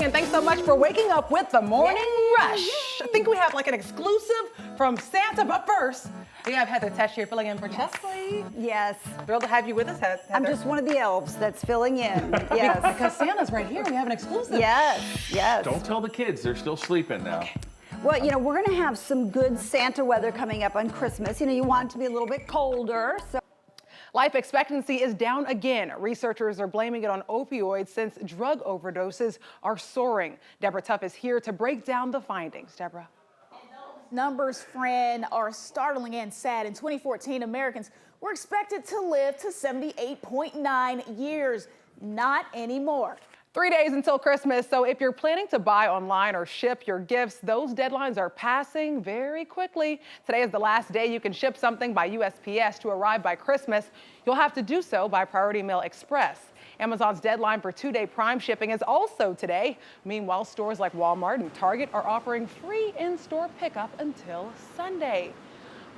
morning, and thanks so much for waking up with the Morning Rush. I think we have like an exclusive from Santa, but first, we have Heather Tesh here filling in for Chesley. Yes. Thrilled to have you with us, Heather. I'm just one of the elves that's filling in. Yes. Because Santa's right here. We have an exclusive. Yes, yes. Don't tell the kids. They're still sleeping now. Okay. Well, you know, we're going to have some good Santa weather coming up on Christmas. You know, you want it to be a little bit colder, so. Life expectancy is down again. Researchers are blaming it on opioids since drug overdoses are soaring. Deborah Tuff is here to break down the findings. Deborah. Numbers, friend, are startling and sad. In 2014, Americans were expected to live to 78.9 years. Not anymore. 3 days until Christmas, so if you're planning to buy online or ship your gifts, those deadlines are passing very quickly. Today is the last day you can ship something by USPS to arrive by Christmas. You'll have to do so by Priority Mail Express. Amazon's deadline for 2-day Prime shipping is also today. Meanwhile, stores like Walmart and Target are offering free in-store pickup until Sunday.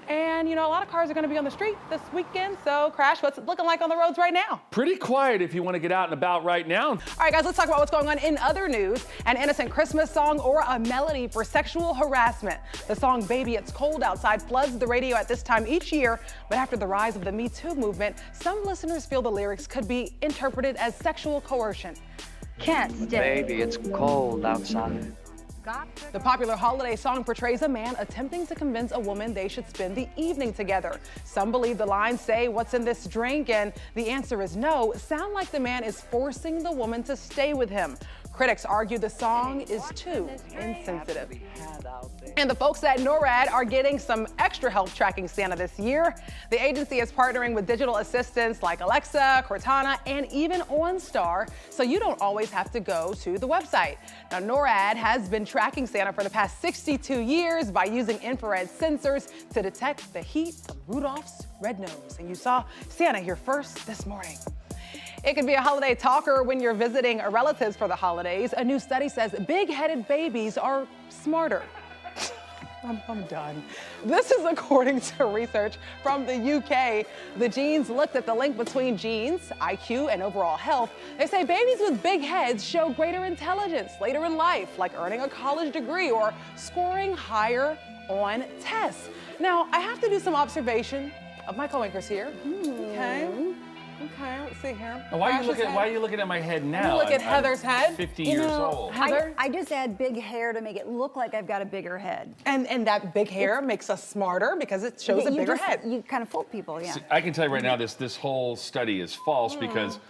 And, you know, a lot of cars are going to be on the street this weekend. So, Crash, what's it looking like on the roads right now? Pretty quiet if you want to get out and about right now. All right, guys, let's talk about what's going on in other news. An innocent Christmas song or a melody for sexual harassment. The song Baby It's Cold Outside floods the radio at this time each year. But after the rise of the Me Too movement, some listeners feel the lyrics could be interpreted as sexual coercion. Can't stay. Baby, it's cold outside. The popular holiday song portrays a man attempting to convince a woman they should spend the evening together. Some believe the lines say, "What's in this drink?" and the answer is no, sound like the man is forcing the woman to stay with him. Critics argue the song is too insensitive. And the folks at NORAD are getting some extra help tracking Santa this year. The agency is partnering with digital assistants like Alexa, Cortana, and even OnStar, so you don't always have to go to the website. Now, NORAD has been tracking Santa for the past 62 years by using infrared sensors to detect the heat from Rudolph's red nose. And you saw Santa here first this morning. It could be a holiday talker when you're visiting relatives for the holidays. A new study says big-headed babies are smarter. I'm done. This is according to research from the UK. The genes looked at the link between genes, IQ, and overall health. They say babies with big heads show greater intelligence later in life, like earning a college degree or scoring higher on tests. Now, I have to do some observation of my co-anchors here. Okay, let's see here. Why are you looking at my head now? Look at Heather's head. 50 years old. Heather? I just add big hair to make it look like I've got a bigger head. And that big hair makes us smarter because it shows a bigger head. You kind of fool people, yeah. See, I can tell you right now, this whole study is false because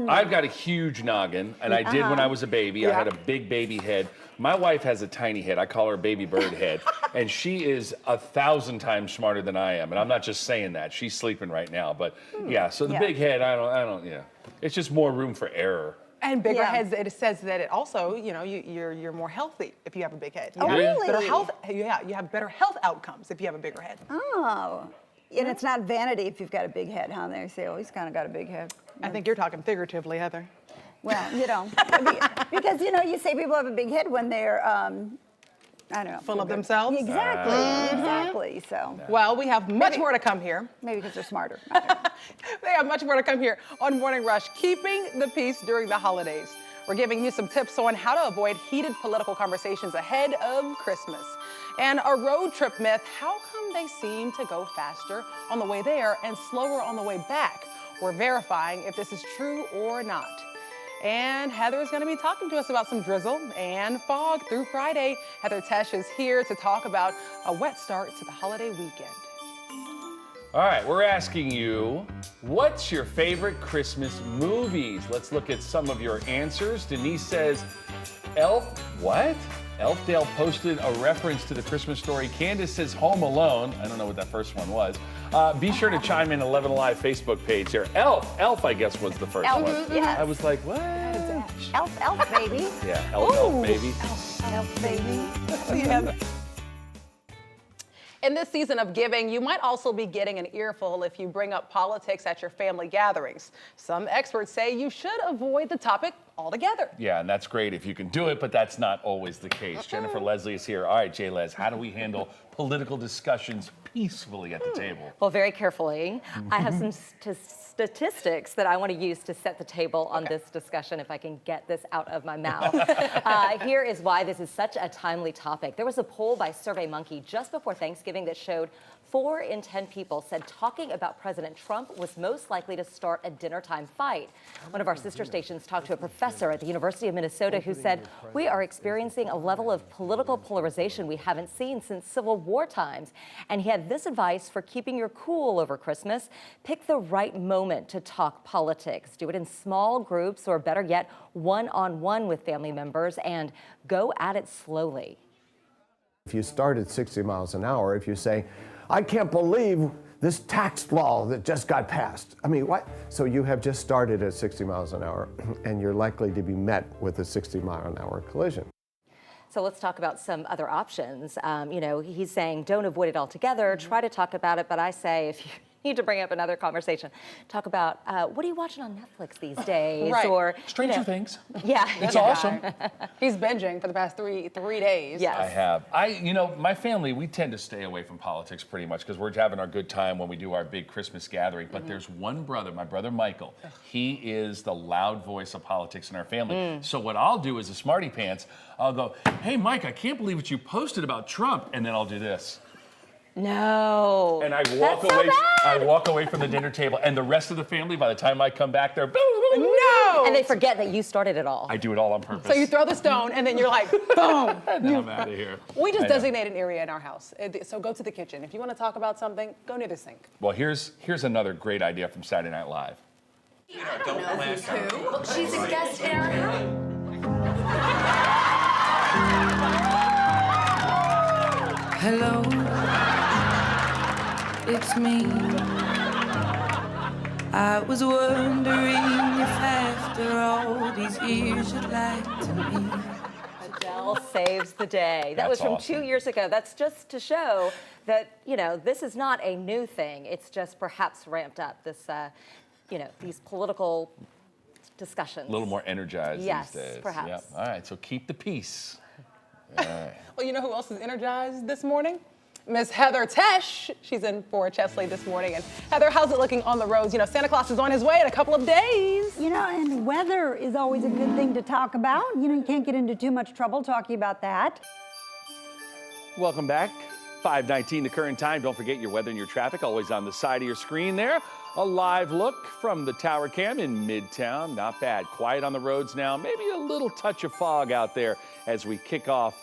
I've got a huge noggin, and I did when I was a baby. I had a big baby head. My wife has a tiny head. I call her baby bird head, and she is 1,000 times smarter than I am. And I'm not just saying that. She's sleeping right now, but yeah. So the big head, I don't. Yeah, it's just more room for error. And bigger heads, it says that it also, you know, you're more healthy if you have a big head. Oh, really? Better health, yeah, you have better health outcomes if you have a bigger head. Oh, and it's not vanity if you've got a big head, huh? They say, oh, he's kind of got a big head. I think you're talking figuratively, Heather. Well, you know, because, you know, you say people have a big head when they're, I don't know. Full of themselves? Exactly, exactly, so. Well, we have much more to come here. Maybe because they're smarter. They have much more to come here on Morning Rush, keeping the peace during the holidays. We're giving you some tips on how to avoid heated political conversations ahead of Christmas. And a road trip myth, how come they seem to go faster on the way there and slower on the way back? We're verifying if this is true or not. And Heather is going to be talking to us about some drizzle and fog through Friday. Heather Tesh is here to talk about a wet start to the holiday weekend. All right, we're asking you, what's your favorite Christmas movies? Let's look at some of your answers. Denise says, Elf, what? Elfdale posted a reference to the Christmas story. Candace says Home Alone. I don't know what that first one was. Be sure to chime in 11 Alive Facebook page here. Elf, I guess, was the first one. Yes. I was like, what? Elf, baby. Yeah, elf, baby. Elf, baby. Yeah. In this season of giving, you might also be getting an earful if you bring up politics at your family gatherings. Some experts say you should avoid the topic altogether. Yeah, and that's great if you can do it, but that's not always the case. Jennifer Leslie is here. All right, Jay Les, how do we handle political discussions, peacefully at the table. Well, very carefully. I have some statistics that I want to use to set the table on this discussion, if I can get this out of my mouth. Here is why this is such a timely topic. There was a poll by SurveyMonkey just before Thanksgiving that showed 4 in 10 people said talking about President Trump was most likely to start a dinnertime fight. One of our sister stations talked to a professor at the University of Minnesota who said, "We are experiencing a level of political polarization we haven't seen since Civil War times." And he had this advice for keeping your cool over Christmas: pick the right moment to talk politics. Do it in small groups, or better yet, one-on-one with family members, and go at it slowly. If you start at 60 miles an hour, if you say, "I can't believe this tax law that just got passed." I mean, what? So you have just started at 60 miles an hour, and you're likely to be met with a 60-mile-an-hour collision. So let's talk about some other options. He's saying don't avoid it altogether, try to talk about it, but I say if you need to bring up another conversation, talk about what are you watching on Netflix these days? Right. Or Stranger Things. Yeah. It's awesome. He's binging for the past three days. Yes. I have. My family, we tend to stay away from politics pretty much because we're having our good time when we do our big Christmas gathering. But there's one brother, my brother Michael. He is the loud voice of politics in our family. So what I'll do is a smarty pants. I'll go, "Hey, Mike, I can't believe what you posted about Trump," and then I'll do this. No. And I walk away. I walk away from the dinner table, and the rest of the family, by the time I come back, they're No! And they forget that you started it all. I do it all on purpose. So you throw the stone, and then you're like, boom. And then I'm out of here. We just designate an area in our house. So go to the kitchen. If you want to talk about something, go near the sink. Well, here's another great idea from Saturday Night Live. She's a guest in our house. Hello, it's me. I was wondering if after all these years you'd like to meet. Adele saves the day. That was That's from awesome. 2 years ago. That's just to show that, this is not a new thing. It's just perhaps ramped up, this, these political discussions. A little more energized Yes, these days. perhaps. Yep. All right, so keep the peace. All right. Well, you know who else is energized this morning? Miss Heather Tesh. She's in for Chesley this morning. And Heather, how's it looking on the roads? Santa Claus is on his way in a couple of days. And weather is always a good thing to talk about. You can't get into too much trouble talking about that. Welcome back. 5:19 the current time. Don't forget your weather and your traffic always on the side of your screen there. A live look from the Tower Cam in Midtown. Not bad. Quiet on the roads now. Maybe a little touch of fog out there as we kick off,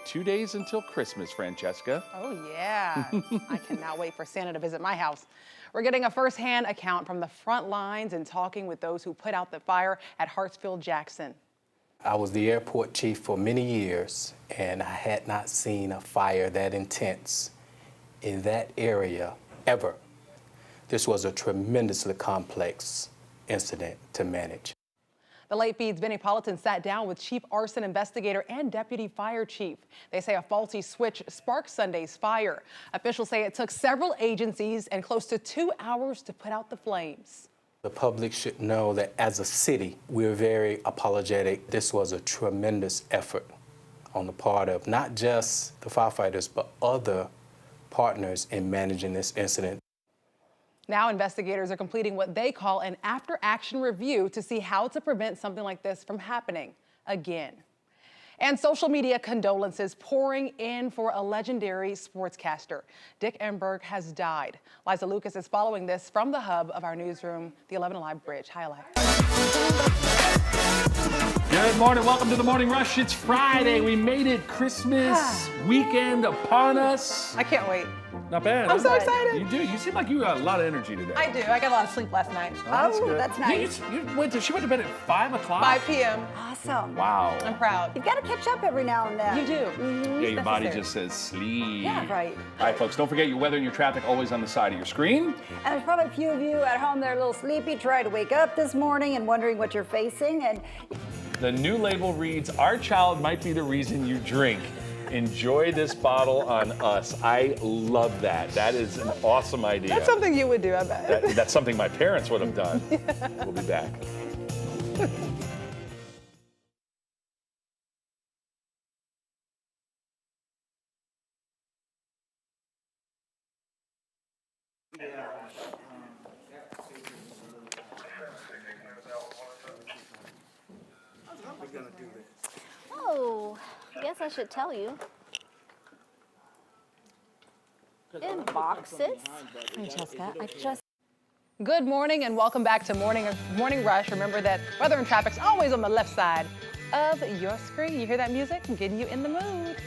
2 days until Christmas, Francesca? Oh, yeah. I cannot wait for Santa to visit my house. We're getting a firsthand account from the front lines and talking with those who put out the fire at Hartsfield-Jackson. I was the airport chief for many years, and I had not seen a fire that intense in that area ever. This was a tremendously complex incident to manage. The Late Feed's Benny Politan sat down with chief arson investigator and deputy fire chief. They say a faulty switch sparked Sunday's fire. Officials say it took several agencies and close to 2 hours to put out the flames. The public should know that as a city, we're very apologetic. This was a tremendous effort on the part of not just the firefighters, but other partners in managing this incident. Now investigators are completing what they call an after-action review to see how to prevent something like this from happening again. And social media condolences pouring in for a legendary sportscaster. Dick Enberg has died. Liza Lucas is following this from the hub of our newsroom, the 11 Alive Bridge. Hi, Alive. Good morning. Welcome to the Morning Rush. It's Friday. We made it. Christmas weekend upon us. I can't wait. Not bad. I'm so excited. You do. You seem like you got a lot of energy today. I do. I got a lot of sleep last night. Oh, that's nice. She went to bed at 5 o'clock? 5 p.m. Awesome. Wow. I'm proud. You've got to catch up every now and then. You do. Yeah, your body just says sleep. Yeah, right. All right, folks, don't forget your weather and your traffic always on the side of your screen. And there's probably a few of you at home that are a little sleepy, trying to wake up this morning and wondering what you're facing. And The new label reads, "Our child might be the reason you drink. Enjoy this bottle on us." I love that. That is an awesome idea. That's something you would do, I bet. That's something my parents would have done. We'll be back. Oh, I guess I should tell you. In boxes. Francesca, I just Good morning and welcome back to Morning Rush. Remember that weather and traffic's always on the left side of your screen. You hear that music? I'm getting you in the mood.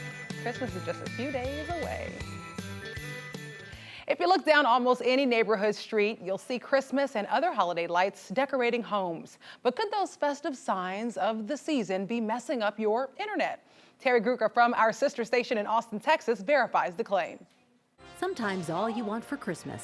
Christmas is just a few days away. If you look down almost any neighborhood street, you'll see Christmas and other holiday lights decorating homes. But could those festive signs of the season be messing up your internet? Terry Gruker from our sister station in Austin, Texas verifies the claim. Sometimes all you want for Christmas